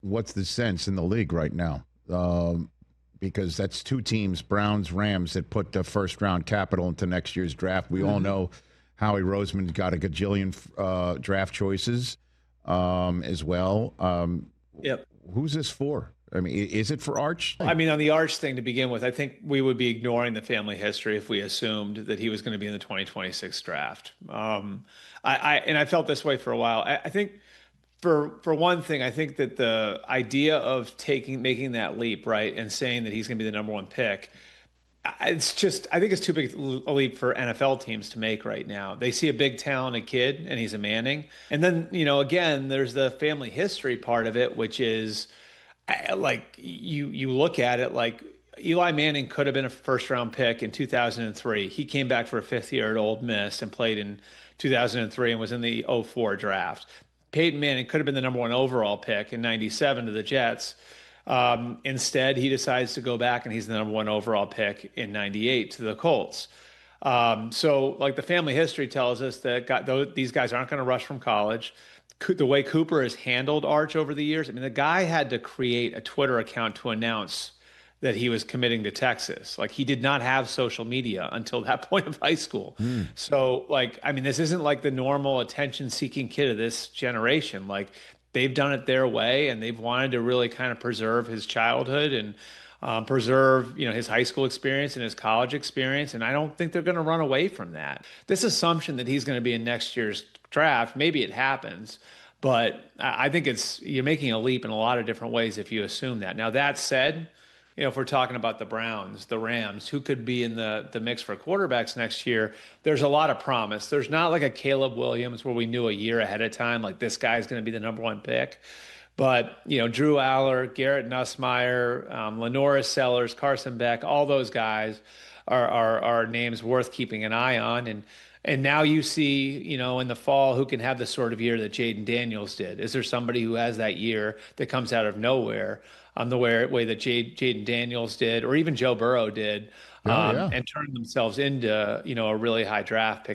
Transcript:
what's the sense in the league right now? Because that's two teams, Browns, Rams, that put the first round capital into next year's draft. We all know Howie Roseman's got a gajillion draft choices as well. Yep. Who's this for? I mean, is it for Arch? I mean, on the Arch thing to begin with, I think we would be ignoring the family history if we assumed that he was going to be in the 2026 draft. I felt this way for a while. I think for one thing, I think that the idea of making that leap, right, and saying that he's going to be the number one pick, I think it's too big a leap for NFL teams to make right now. They see a big talented kid and he's a Manning. And then, again, there's the family history part of it, which is like you look at it like Eli Manning could have been a first round pick in 2003. He came back for a fifth year at Ole Miss and played in 2003 and was in the '04 draft. Peyton Manning could have been the number one overall pick in '97 to the Jets. Instead, he decides to go back and he's the number one overall pick in '98 to the Colts. So, like the family history tells us that these guys aren't going to rush from college. The way Cooper has handled Arch over the years, I mean, the guy had to create a Twitter account to announce that he was committing to Texas. Like he did not have social media until that point of high school. So, like, I mean, this isn't like the normal attention-seeking kid of this generation. Like they've done it their way, and they've wanted to really kind of preserve his childhood and preserve, his high school experience and his college experience. And I don't think they're going to run away from that. This assumption that he's going to be in next year's draft, maybe it happens, but I think you're making a leap in a lot of different ways if you assume that. Now, that said, if we're talking about the Browns, the Rams, who could be in the mix for quarterbacks next year, there's a lot of promise. There's not like a Caleb Williams where we knew a year ahead of time, like this guy's going to be the number one pick. But, Drew Aller, Garrett Nussmeier, Lenora Sellers, Carson Beck, all those guys are names worth keeping an eye on. And now you see, in the fall, who can have the sort of year that Jaden Daniels did. Is there somebody who has that year that comes out of nowhere the way that Jaden Daniels did, or even Joe Burrow did, Oh, yeah. and turned themselves into, a really high draft pick?